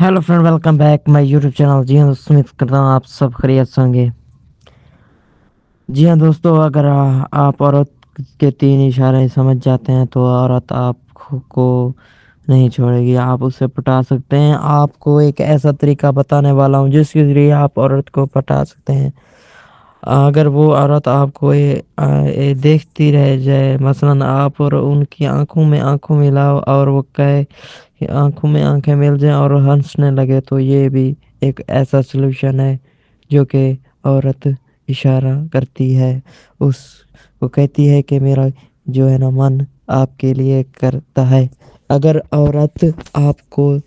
Hello friend, welcome back my YouTube channel. जी हाँ दोस्तों, उम्मीद करता हूँ आप सब खैरियत से होंगे। जी हाँ दोस्तों, अगर आप औरत के 3 इशारे समझ जाते हैं तो औरत आपको नहीं छोड़ेगी। आप उसे पटा सकते हैं। आपको एक ऐसा तरीका बताने वाला हूँ जिसके ज़रिए आप औरत को पटा सकते हैं। अगर वो औरत आपको देखती रह जाए, मसलन आप और उनकी आंखों में आंखों मिलाओ और वो कहे कि आंखों में आंखें मिल जाएं और हंसने लगे, तो ये भी एक ऐसा सलूशन है जो कि औरत इशारा करती है। उस वो कहती है कि मेरा जो है ना मन आपके लिए करता है। अगर औरत आपको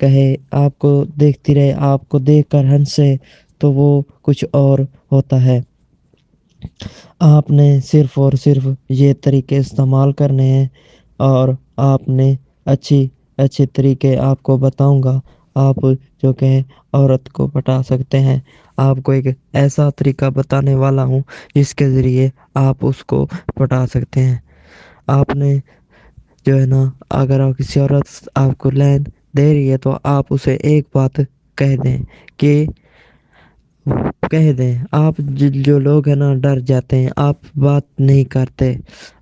कहे, आपको देखती रहे, आपको देखकर हंसे, तो वो कुछ और होता है। आपने सिर्फ और सिर्फ ये तरीके इस्तेमाल करने हैं और आपने अच्छे तरीके आपको बताऊंगा। आप जो कहें औरत को पटा सकते हैं। आपको एक ऐसा तरीका बताने वाला हूँ जिसके ज़रिए आप उसको पटा सकते हैं। आपने जो है ना, अगर आप किसी औरत आपको लाइन दे रही है तो आप उसे एक बात कह दें कि कह दें। आप जो लोग हैं ना डर जाते हैं, आप बात नहीं करते।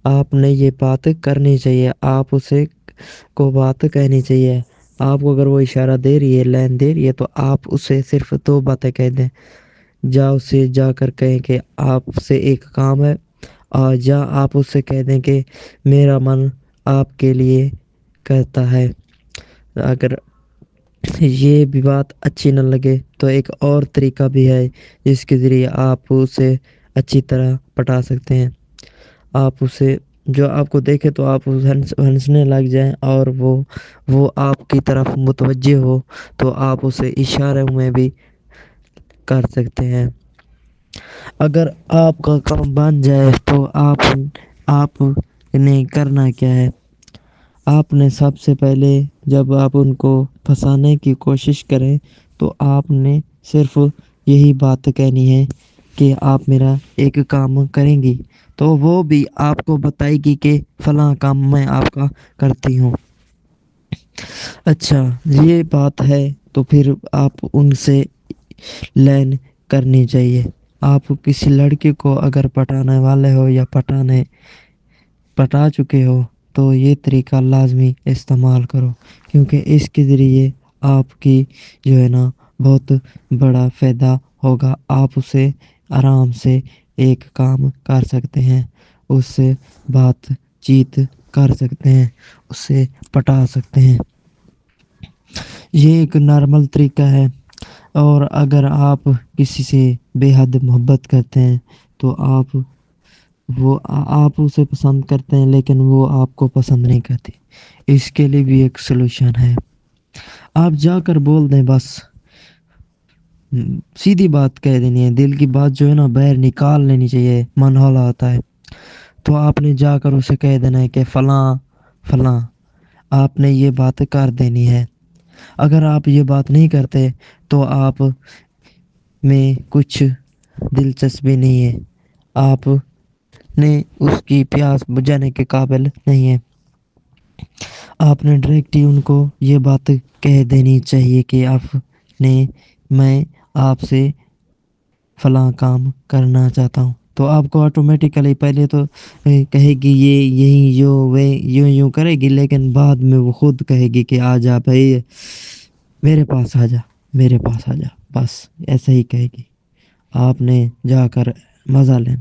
आपने ये बात करनी चाहिए, आप उसे को बात कहनी चाहिए। आपको अगर वो इशारा दे रही है, लाइन दे रही है, तो आप उसे सिर्फ 2 बातें कह दें। उसे जाकर कहें कि आपसे एक काम है, और आप उससे कह दें कि मेरा मन आपके लिए करता है। अगर ये भी बात अच्छी न लगे तो एक और तरीका भी है जिसके ज़रिए आप उसे अच्छी तरह पटा सकते हैं। आप उसे जो आपको देखे तो आप हंसने लग जाएं और वो आपकी तरफ मुतवज्जे हो, तो आप उसे इशारे में भी कर सकते हैं। अगर आपका काम बन जाए तो आपने करना क्या है। आपने सबसे पहले, जब आप उनको फंसाने की कोशिश करें, तो आपने सिर्फ यही बात कहनी है कि आप मेरा एक काम करेंगी, तो वो भी आपको बताएगी कि फलां काम मैं आपका करती हूँ। अच्छा, ये बात है तो फिर आप उनसे लाइन करनी चाहिए। आप किसी लड़के को अगर पटाने वाले हो या पटा चुके हो, तो ये तरीका लाजमी इस्तेमाल करो, क्योंकि इसके ज़रिए आपकी जो है ना बहुत बड़ा फ़ायदा होगा। आप उसे आराम से एक काम कर सकते हैं, उससे बातचीत कर सकते हैं, उससे पटा सकते हैं। ये एक नॉर्मल तरीका है। और अगर आप किसी से बेहद मोहब्बत करते हैं तो आप उसे पसंद करते हैं लेकिन वो आपको पसंद नहीं करती, इसके लिए भी एक सलूशन है। आप जाकर बोल दें बस। सीधी बात कह देनी है, दिल की बात जो है ना बाहर निकाल लेनी चाहिए, मन हौला होता है। तो आपने जाकर उसे कह देना है कि फलां फलां, आपने ये बात कर देनी है। अगर आप ये बात नहीं करते तो आप में कुछ दिलचस्पी नहीं है, आपने उसकी प्यास बुझाने के काबिल नहीं है। आपने डायरेक्ट ही उनको ये बात कह देनी चाहिए कि मैं आपसे फलां काम करना चाहता हूँ। तो आपको ऑटोमेटिकली पहले तो कहेगी ये यही यो वे यूं यूं करेगी, लेकिन बाद में वो खुद कहेगी कि आ जा भाई, मेरे पास आ जा, मेरे पास आ जा, बस ऐसा ही कहेगी। आपने जाकर मज़ा लेना।